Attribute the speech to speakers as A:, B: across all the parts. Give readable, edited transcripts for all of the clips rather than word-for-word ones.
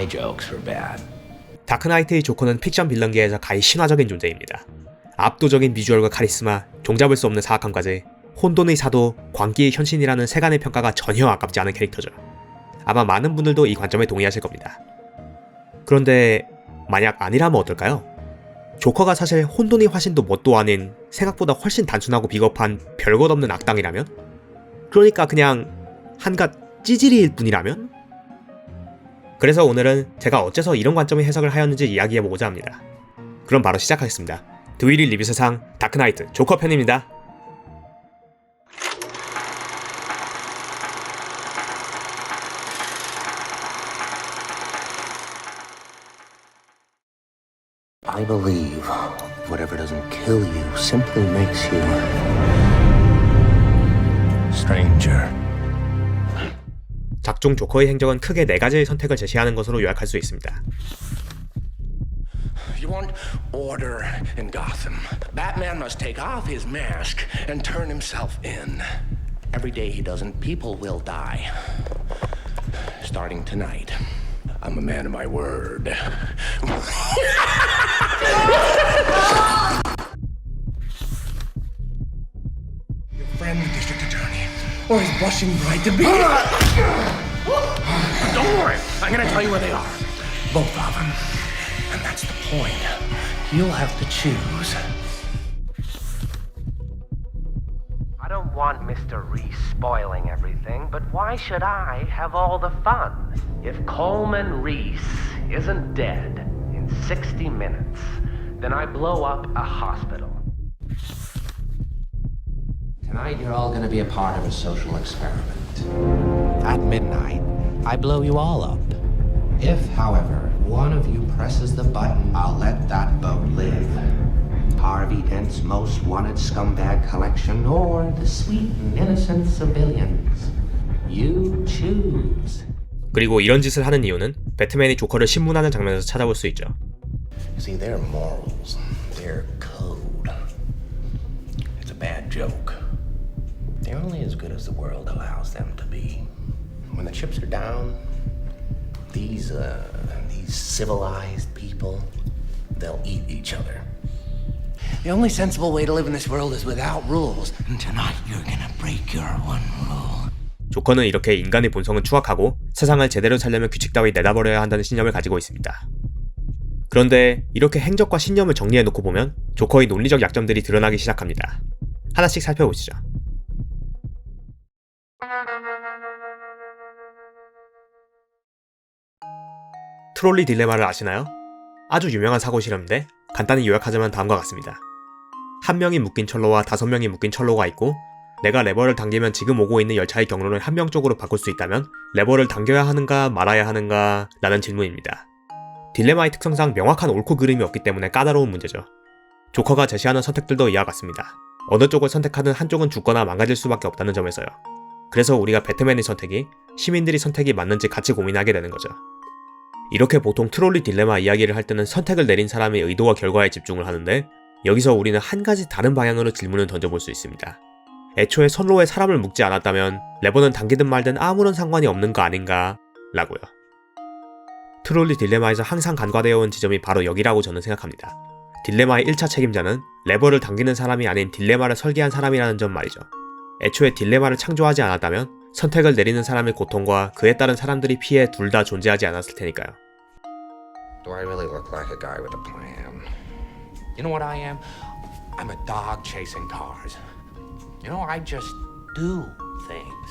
A: my jokes were bad.
B: 다크나이트의 조커는 픽션 빌런계에서 가히 신화적인 존재입니다. 압도적인 비주얼과 카리스마, 종잡을 수 없는 사악함까지 혼돈의 사도, 광기의 현신이라는 세간의 평가가 전혀 아깝지 않은 캐릭터죠. 아마 많은 분들도 이 관점에 동의하실 겁니다. 그런데 만약 아니라면 어떨까요? 조커가 사실 혼돈의 화신도 뭣도 아닌 생각보다 훨씬 단순하고 비겁한 별것 없는 악당이라면? 그러니까 그냥 한갓 찌질이일 뿐이라면? 그래서 오늘은 제가 어째서 이런 관점의 해석을 하였는지 이야기해보고자 합니다. 그럼 바로 시작하겠습니다. 드윌리 리뷰 세상 다크나이트 조커 편입니다.
A: I believe whatever doesn't kill you simply makes you stranger.
B: 작중 조커의 행적은 크게 4가지의 선택을 제시하는 것으로 요약할 수 있습니다.
C: You want order in Gotham. Batman must take off his mask and turn himself in. Every day he doesn't, people will die. Starting tonight. I'm a man of my word. Your friend, the district attorney, or his blushing bride to be. Don't worry, I'm gonna tell you where they are. Both of them. And that's the point. You'll have to choose.
D: I don't want Mr. Reese spoiling everything, but why should I have all the fun? If Coleman Reese isn't dead in 60 minutes, then I blow up a hospital.
A: Tonight you're all gonna be a part of a social experiment. At midnight, I blow you all up. If, however, one of you presses the button, I'll let that boat live. Harvey Dent's most wanted scumbag collection, or the sweet and innocent civilians. You choose.
B: 그리고 이런 짓을 하는 이유는 배트맨이 조커를 신문하는 장면에서 찾아볼 수 있죠.
C: You see, their morals, their code. It's a bad joke. They're only as good as the world allows them to be. When the chips are down, these civilized people, they'll eat each other. The only sensible way to live in this world is without rules. And tonight you're gonna break your one rule.
B: 조커는 이렇게 인간의 본성은 추악하고 세상을 제대로 살려면 규칙 따위 내다버려야 한다는 신념을 가지고 있습니다. 그런데 이렇게 행적과 신념을 정리해놓고 보면 조커의 논리적 약점들이 드러나기 시작합니다. 하나씩 살펴보시죠. 트롤리 딜레마를 아시나요? 아주 유명한 사고 실험인데 간단히 요약하자면 다음과 같습니다. 한 명이 묶인 철로와 5명이 묶인 철로가 있고 내가 레버를 당기면 지금 오고 있는 열차의 경로를 한 명 쪽으로 바꿀 수 있다면 레버를 당겨야 하는가 말아야 하는가 라는 질문입니다. 딜레마의 특성상 명확한 옳고 그름이 없기 때문에 까다로운 문제죠. 조커가 제시하는 선택들도 이와 같습니다. 어느 쪽을 선택하든 한쪽은 죽거나 망가질 수밖에 없다는 점에서요. 그래서 우리가 배트맨의 선택이 시민들의 선택이 맞는지 같이 고민하게 되는 거죠. 이렇게 보통 트롤리 딜레마 이야기를 할 때는 선택을 내린 사람의 의도와 결과에 집중을 하는데 여기서 우리는 한 가지 다른 방향으로 질문을 던져볼 수 있습니다. 애초에 선로에 사람을 묶지 않았다면 레버는 당기든 말든 아무런 상관이 없는 거 아닌가 라고요. 트롤리 딜레마에서 항상 간과되어 온 지점이 바로 여기라고 저는 생각합니다. 딜레마의 1차 책임자는 레버를 당기는 사람이 아닌 딜레마를 설계한 사람이라는 점 말이죠. 애초에 딜레마를 창조하지 않았다면 선택을 내리는 사람의 고통과 그에 따른 사람들의 피해 둘 다 존재하지 않았을 테니까요.
C: Do I really look like a guy with a plan? You know what I am? I'm a dog chasing cars. You know, I just do things.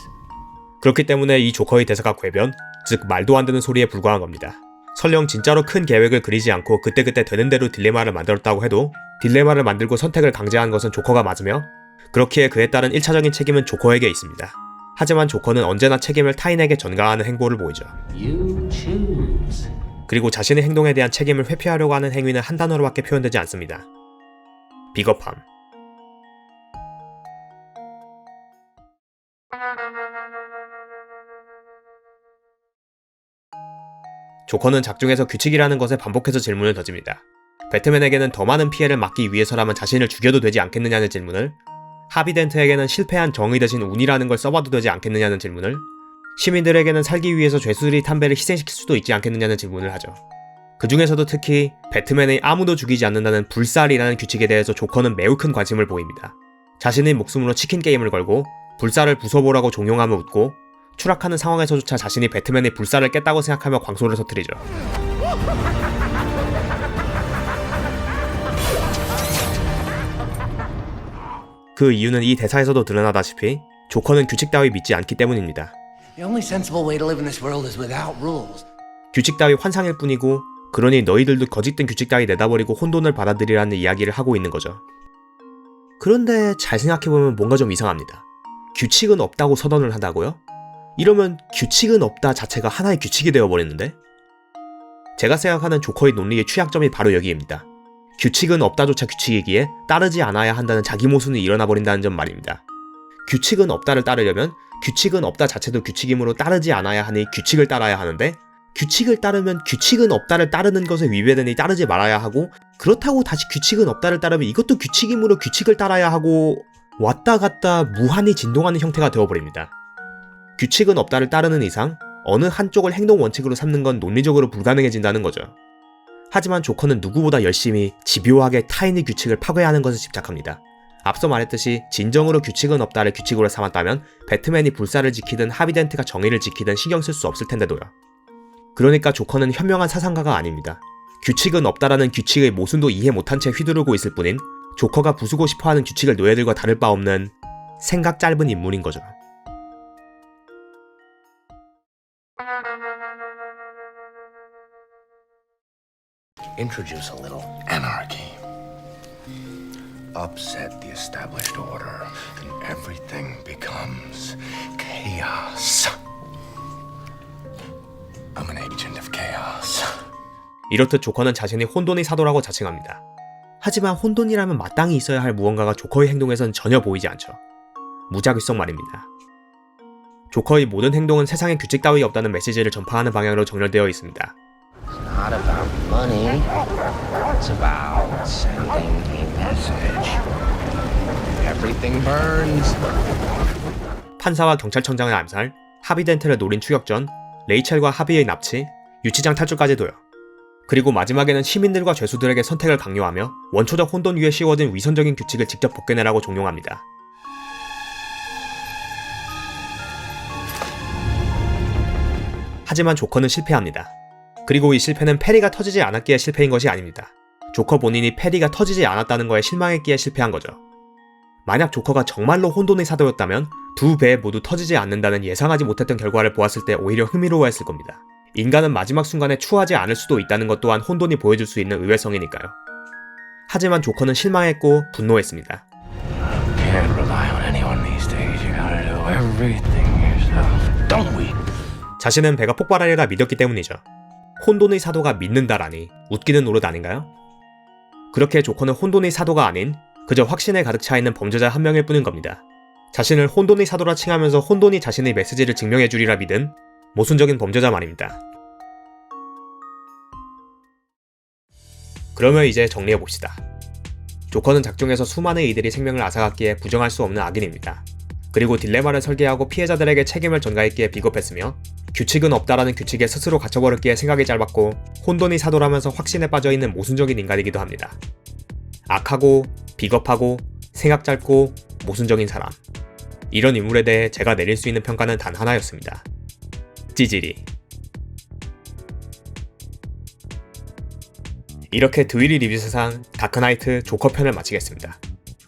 B: 그렇기 때문에 이 조커의 대사가 궤변, 즉 말도 안 되는 소리에 불과한 겁니다. 설령 진짜로 큰 계획을 그리지 않고 그때그때 되는 대로 딜레마를 만들었다고 해도 딜레마를 만들고 선택을 강제한 것은 조커가 맞으며 그렇기에 그에 따른 1차적인 책임은 조커에게 있습니다. 하지만 조커는 언제나 책임을 타인에게 전가하는 행보를 보이죠.
A: You choose.
B: 그리고 자신의 행동에 대한 책임을 회피하려고 하는 행위는 한 단어로밖에 표현되지 않습니다. 비겁함. 조커는 작중에서 규칙이라는 것에 반복해서 질문을 던집니다. 배트맨에게는 더 많은 피해를 막기 위해서라면 자신을 죽여도 되지 않겠느냐는 질문을, 하비 덴트에게는 실패한 정의 대신 운이라는 걸 써봐도 되지 않겠느냐는 질문을, 시민들에게는 살기 위해서 죄수들이 담배를 희생시킬 수도 있지 않겠느냐는 질문을 하죠. 그 중에서도 특히 배트맨의 아무도 죽이지 않는다는 불살이라는 규칙에 대해서 조커는 매우 큰 관심을 보입니다. 자신의 목숨으로 치킨 게임을 걸고 불살을 부숴보라고 종용하며 웃고 추락하는 상황에서조차 자신이 배트맨의 불살을 깼다고 생각하며 광소를 터뜨리죠. 그 이유는 이 대사에서도 드러나다시피 조커는 규칙 따위 믿지 않기 때문입니다.
C: The only sensible way to live in this world is without rules.
B: 규칙 따위 환상일 뿐이고 그러니 너희들도 거짓된 규칙 따위 내다버리고 혼돈을 받아들이라는 이야기를 하고 있는 거죠. 그런데 잘 생각해보면 뭔가 좀 이상합니다. 규칙은 없다고 선언을 한다고요? 이러면 규칙은 없다 자체가 하나의 규칙이 되어버렸는데? 제가 생각하는 조커의 논리의 취약점이 바로 여기입니다. 규칙은 없다조차 규칙이기에 따르지 않아야 한다는 자기 모순이 일어나버린다는 점 말입니다. 규칙은 없다를 따르려면 규칙은 없다 자체도 규칙이므로 따르지 않아야 하니 규칙을 따라야 하는데 규칙을 따르면 규칙은 없다를 따르는 것에 위배되니 따르지 말아야 하고 그렇다고 다시 규칙은 없다를 따르면 이것도 규칙이므로 규칙을 따라야 하고 왔다 갔다 무한히 진동하는 형태가 되어버립니다. 규칙은 없다를 따르는 이상 어느 한쪽을 행동 원칙으로 삼는 건 논리적으로 불가능해진다는 거죠. 하지만 조커는 누구보다 열심히 집요하게 타인의 규칙을 파괴하는 것에 집착합니다. 앞서 말했듯이 진정으로 규칙은 없다를 규칙으로 삼았다면 배트맨이 불사를 지키든 하비덴트가 정의를 지키든 신경 쓸 수 없을 텐데도요. 그러니까 조커는 현명한 사상가가 아닙니다. 규칙은 없다라는 규칙의 모순도 이해 못한 채 휘두르고 있을 뿐인 조커가 부수고 싶어하는 규칙을 노예들과 다를 바 없는 생각 짧은 인물인 거죠.
C: Introduce a little anarchy. Upset the established order, and everything becomes chaos. I'm an agent of chaos.
B: 이렇듯 조커는 자신이 혼돈의 사도라고 자칭합니다. 하지만 혼돈이라면 마땅히 있어야 할 무언가가 조커의 행동에선 전혀 보이지 않죠. 무작위성 말입니다. 조커의 모든 행동은 세상에 규칙 따위 없다는 메시지를 전파하는 방향으로 정렬되어 있습니다.
C: It's not about money. It's about sending a message. Everything burns.
B: 판사와 경찰청장의 암살, 하비덴트를 노린 추격전, 레이첼과 하비의 납치, 유치장 탈출까지도요. 그리고 마지막에는 시민들과 죄수들에게 선택을 강요하며 원초적 혼돈 위에 씌워진 위선적인 규칙을 직접 벗겨내라고 종용합니다. 하지만 조커는 실패합니다. 그리고 이 실패는 페리가 터지지 않았기에 실패인 것이 아닙니다. 조커 본인이 페리가 터지지 않았다는 거에 실망했기에 실패한 거죠. 만약 조커가 정말로 혼돈의 사도였다면 두 배 모두 터지지 않는다는 예상하지 못했던 결과를 보았을 때 오히려 흥미로워했을 겁니다. 인간은 마지막 순간에 추하지 않을 수도 있다는 것 또한 혼돈이 보여줄 수 있는 의외성이니까요. 하지만 조커는 실망했고 분노했습니다.
C: Can't rely on anyone these days. You gotta do everything yourself, don't we?
B: 자신은 배가 폭발하리라 믿었기 때문이죠. 혼돈의 사도가 믿는다라니 웃기는 노릇 아닌가요? 그렇게 조커는 혼돈의 사도가 아닌 그저 확신에 가득 차 있는 범죄자 한 명일 뿐인 겁니다. 자신을 혼돈의 사도라 칭하면서 혼돈이 자신의 메시지를 증명해주리라 믿은 모순적인 범죄자 말입니다. 그러면 이제 정리해봅시다. 조커는 작중에서 수많은 이들이 생명을 앗아갔기에 부정할 수 없는 악인입니다. 그리고 딜레마를 설계하고 피해자들에게 책임을 전가했기에 비겁했으며 규칙은 없다라는 규칙에 스스로 갇혀버렸기에 생각이 짧았고 혼돈이 사도라면서 확신에 빠져있는 모순적인 인간이기도 합니다. 악하고 비겁하고 생각 짧고 모순적인 사람. 이런 인물에 대해 제가 내릴 수 있는 평가는 단 하나였습니다. 찌질이. 이렇게 드윌리 리뷰 세상 다크나이트 조커 편을 마치겠습니다.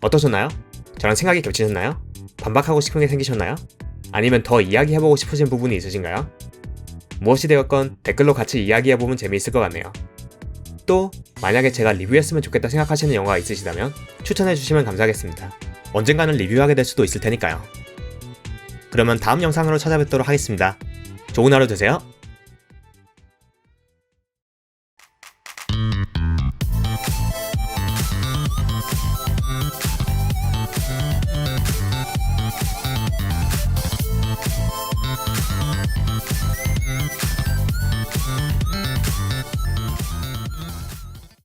B: 어떠셨나요? 저랑 생각이 겹치셨나요? 반박하고 싶은 게 생기셨나요? 아니면 더 이야기해보고 싶으신 부분이 있으신가요? 무엇이 되었건 댓글로 같이 이야기해보면 재미있을 것 같네요. 또 만약에 제가 리뷰했으면 좋겠다 생각하시는 영화가 있으시다면 추천해주시면 감사하겠습니다. 언젠가는 리뷰하게 될 수도 있을 테니까요. 그러면 다음 영상으로 찾아뵙도록 하겠습니다. 좋은 하루 되세요.